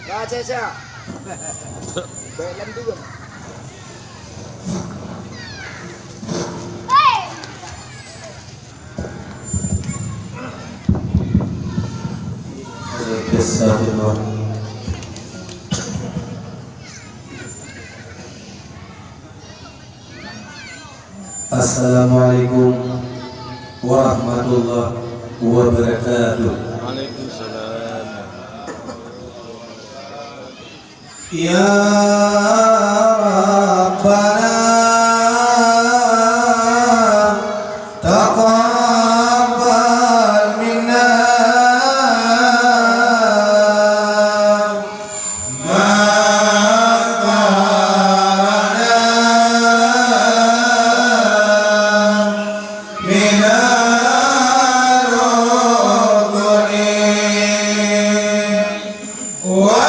Caca. Baik lem dulu. Assalamualaikum warahmatullahi wabarakatuh. Waalaikumsalam. Ya Rabbana taqabbal minna ma qarana minal rukuni wa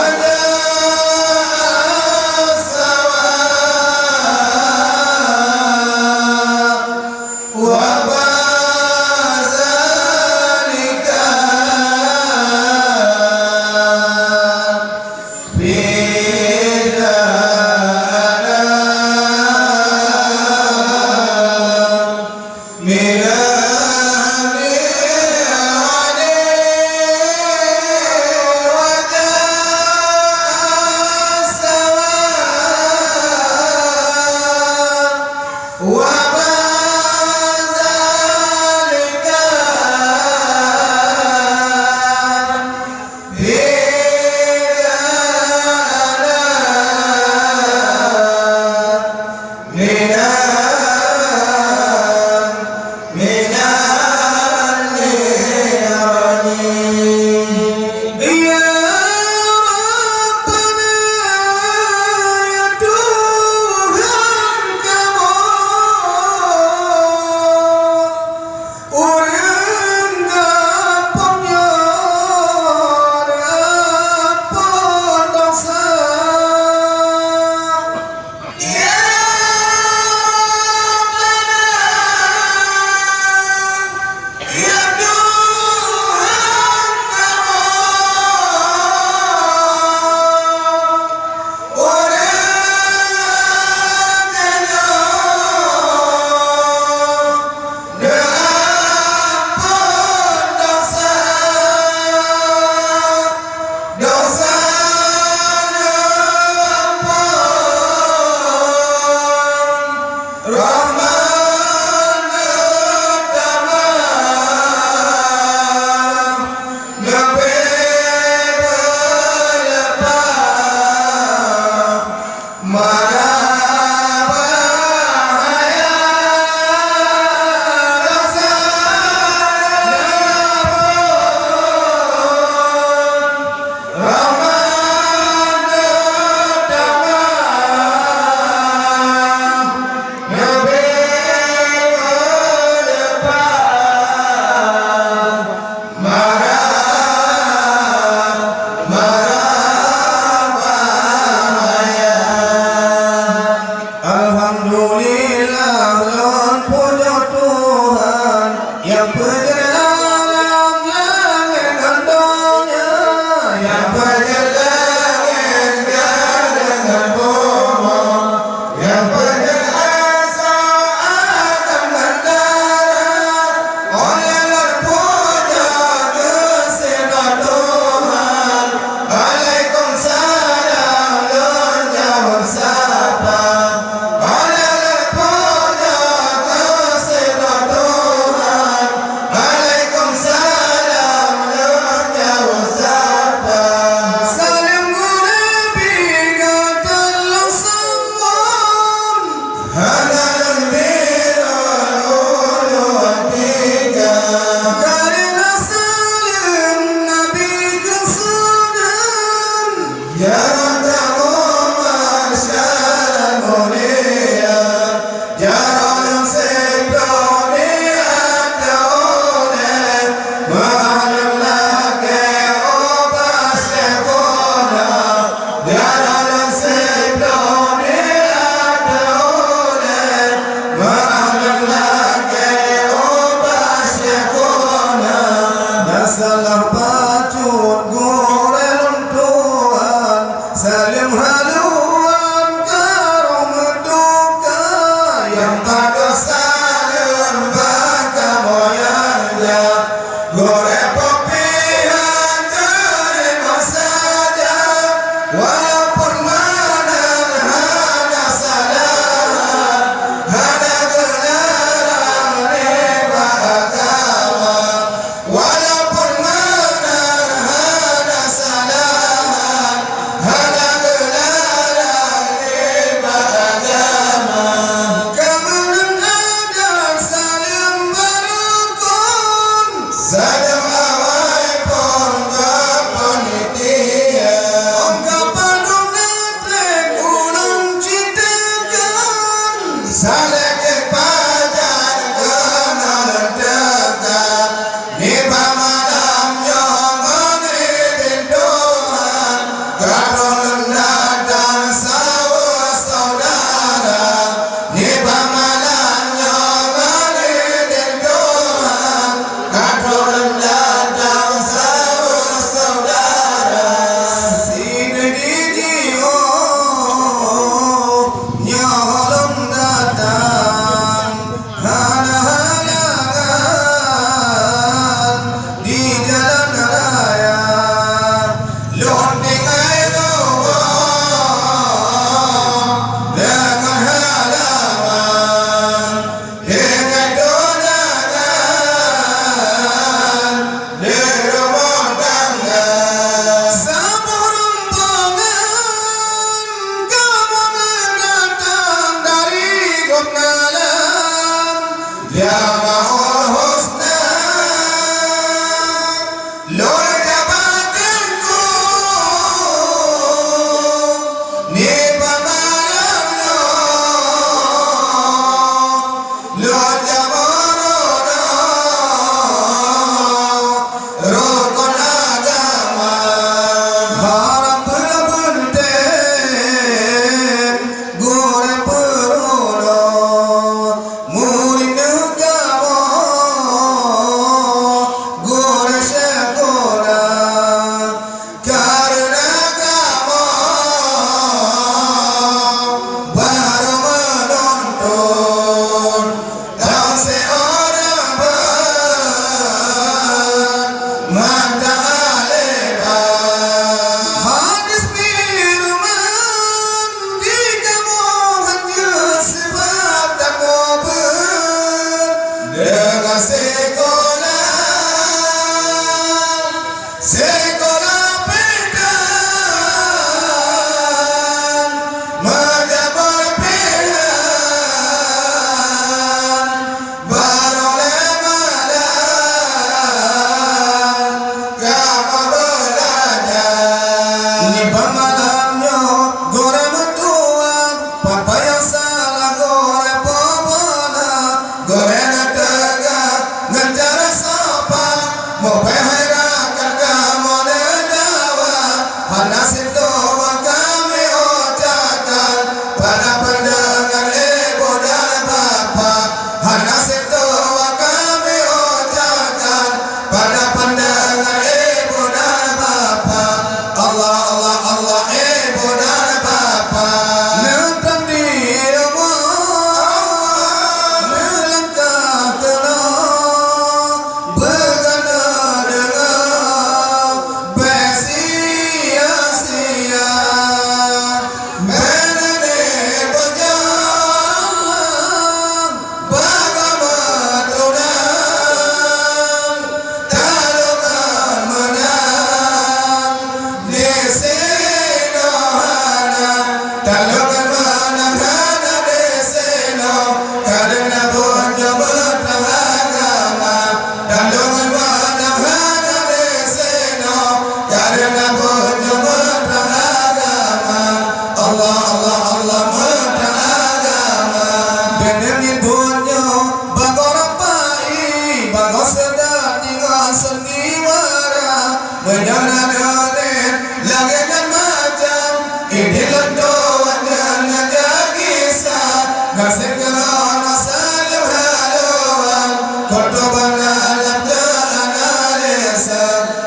Panas itu kami ucapkan pada pendengar ibu dan bapak. Panas itu kami ucapkan pada pendengar ibu dan bapak. Allah Allah Allah ibu dan bapak. Nentang di rumah melangkah telur berganda dengan bersia-sia menanam berjalan bagaimana tunang talungan menang di sino hana talungan menang hana di sino karena punya beragama talungan menang hana di sino karena punya beragama Allah Allah Allah beragama benerin punya bagarapai bagas sedang tinggal seniwara menyanadarin lagi dan macam ini lendoan dan kisah ngasih kerana saluh haluan kordoban alam analisa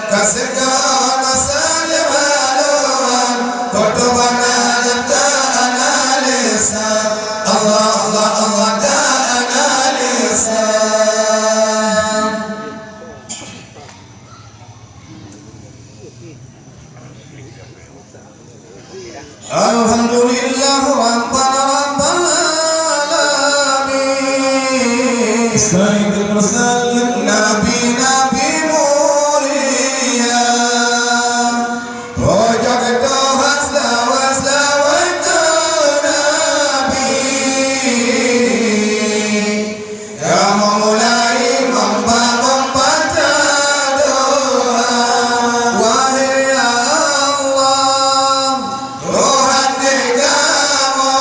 kasih kerana saluh haluan kordoban alam analisa Allah Allah Allah analisa. Alhamdulillah Rabbil alamin. Sayyidul mursalin nabi-nabi mulia. Rojak itu hasla nabi. Kamu mulai membangun baca doa. Wahai Allah Tuhan di kamu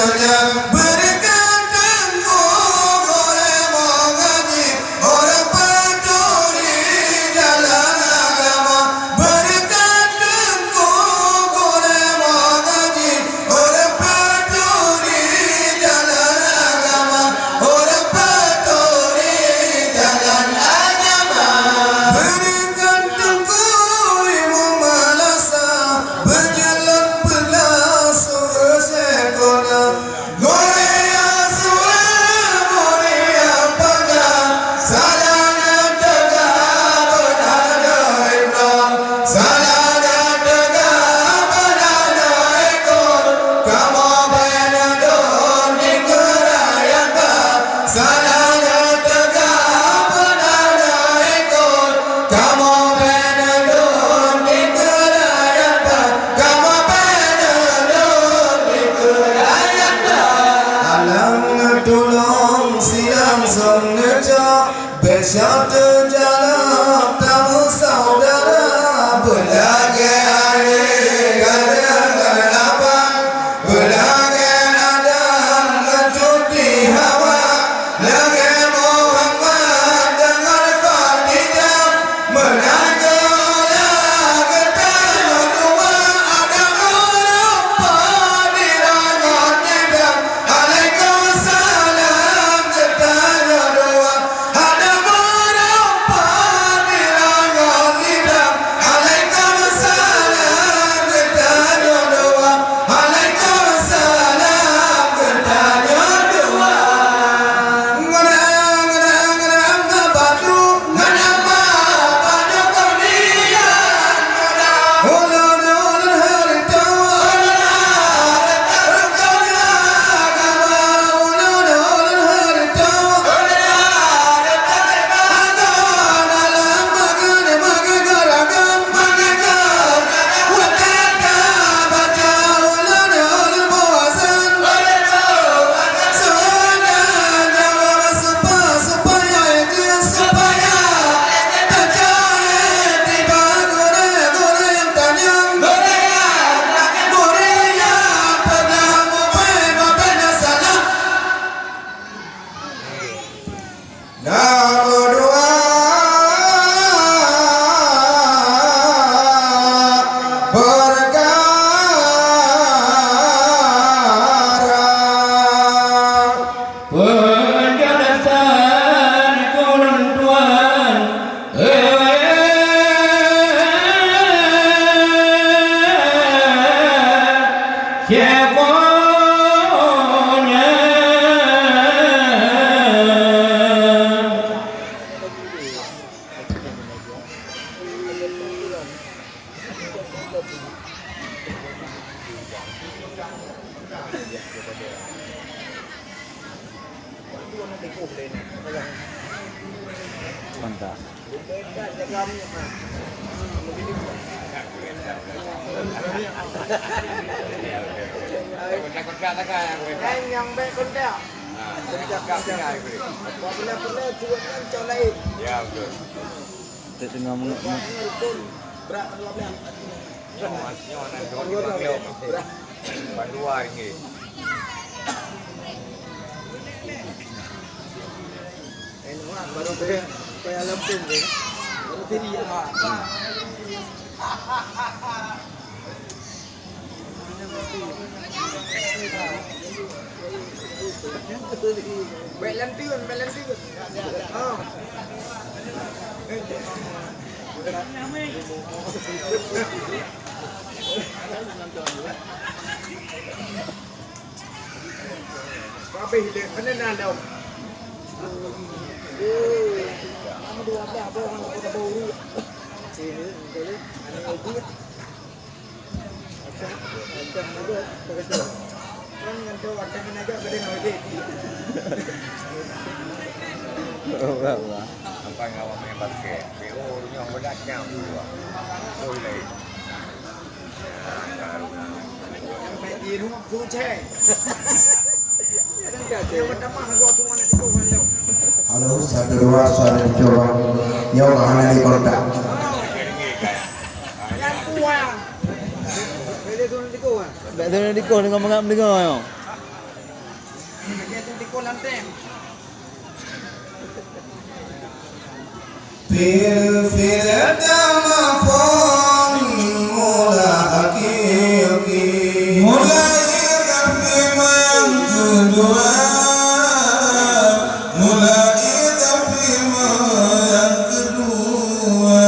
dunia berikan tengku boleh mengaji orang peduli jalan agama berikan tengku boleh mengaji orang peduli jalan agama orang peduli jalan agama berikan tengku ilmu malasa berjalan belas surga sekolah Gorea suara Gorea pada salahnya tegak berada ikon salahnya tegak berada ikon kamu benadon di kerayakan salahnya tegak berada ikon kamu benadon di kerayakan kamu benadon di kerayakan alam tulung siang songeja bersat jalan tamu saudara belage ada galapan belage ada ngecuti hawa lage Muhammad dengan Khadijah menaga lage tanya dua ada Eropa di rangan tidak Waalaikumsalam tanya dua ada Eropa di rangan tidak Waalaikumsalam tanya dua Waalaikumsalam tanya dua ngadang batu ngadang batu kemudian ulun harta Penjelasan turun tuan Mantap. Yang baik kontak. Apabila tuan yang lain. Ya betul. Kita tengah Berat dalam Bandua ringgit. baru kayak lempung ni. Baru tiri ah. Belan tiun. Ah. Kabeh dia penenan dah. Kamu dua apa orang udah baru. Sini dulu ada lagi. Macam ada begitu. Kan nanti waktu ni aja gede lagi. Wah. Apa yang awak main basket? PO nya bedaknya dua. Oh lagi. Main di rumah kucing. Kadang dia dia pertama gua tu mana tiga orang leo. Halo, 1 2 suara dicoba. Nyawa hana di kontak. Yang tua. Beli tu nanti kau. Baik tu nak dikau dengan mengam dengar yo. itu pikul nanti. फिर दम फोन मोला हकीकी मोला इदफी man kedua mola idafi man kedua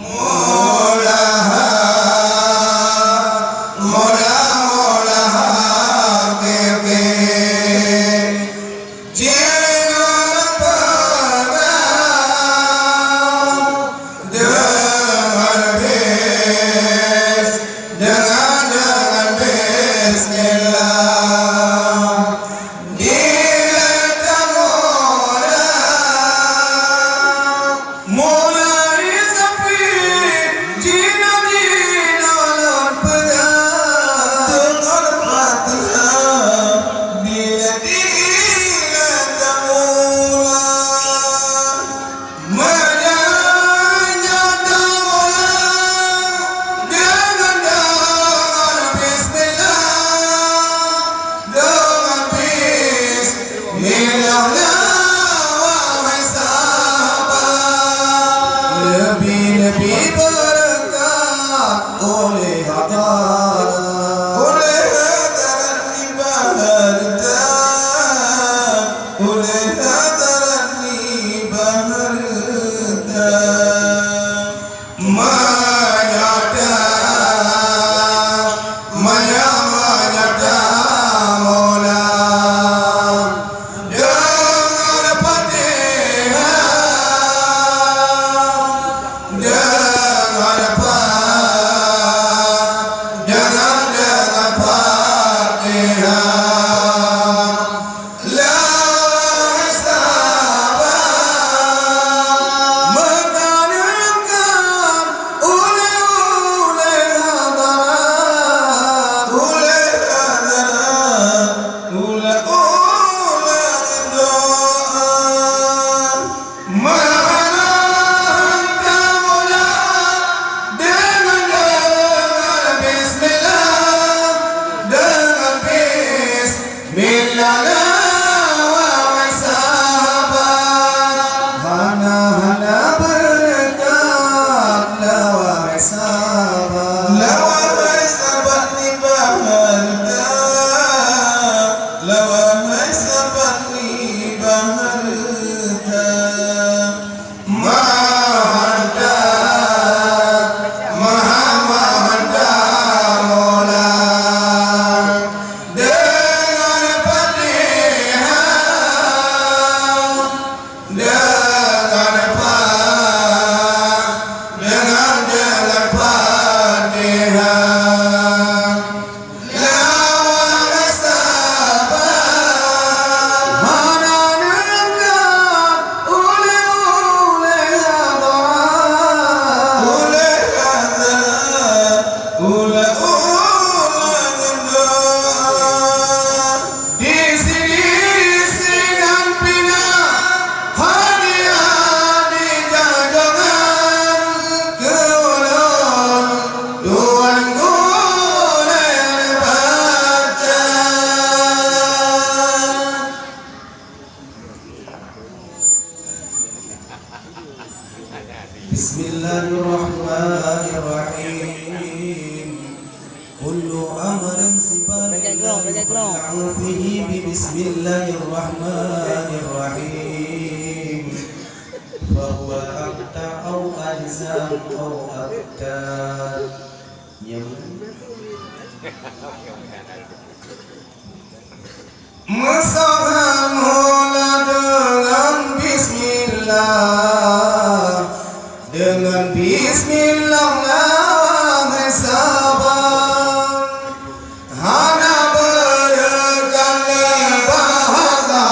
mola haqqiqi Bismillahirrahmanirrahim. Kullu amrin sibalin Bismillahirrahmanirrahim. Fahuwa aqta au ajzam au aqtar. Musahan mula dengan Bismillah. Dengan Bismillah lawang sabar hana berkali bahasa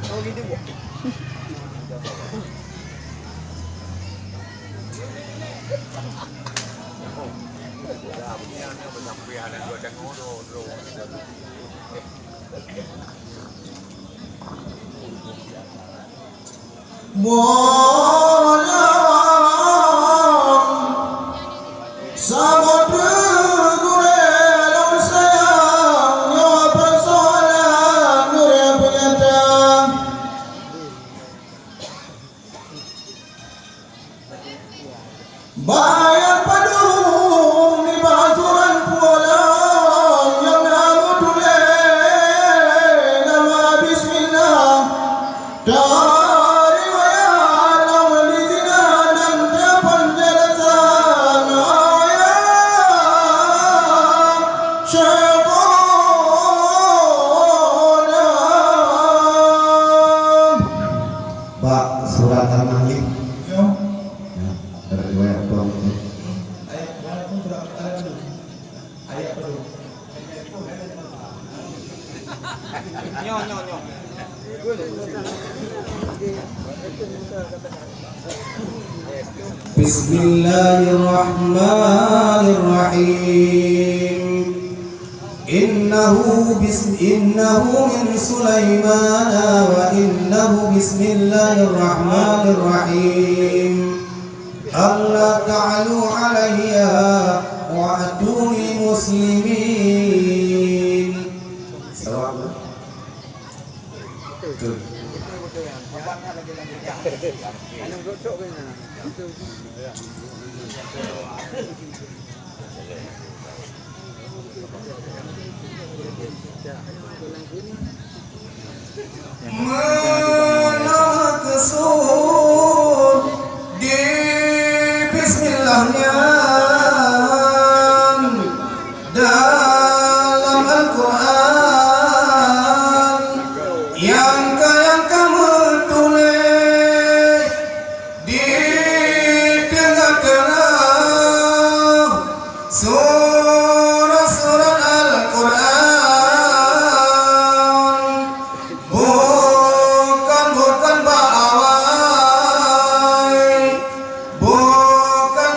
Oh gitu bu. Bersampian dan dua tengok dulu. Bayar padung di baturan pulang yang namu tulen nama bismillah dari wayang lawan di zina dan depan jelasan ayat syaitan. Pak surat Al-Malik riwayat tuan ayat walaupun sudah ayat perlu Nyo. Bismillahirrahmanirrahim. Innahu min Sulaiman wa innahu bismillahirrahmanirrahim. Allah ta'alu alayya wa atuni muslimin. Salam. Betul. Maksud di bismillahnya dalam Al-Quran yang kamu tulis di tengah-tengah surah-surah Al-Quran, bukan bawai,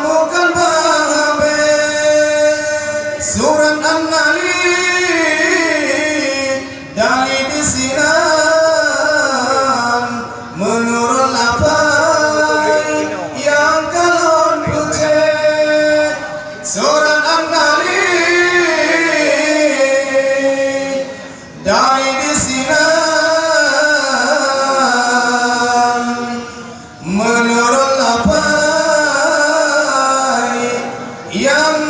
bukan bahabe, surat An-Nahl dari bisinan menurut lapai yang kalon pucet, surat An-Nahl dari bisinan menurut lapai yang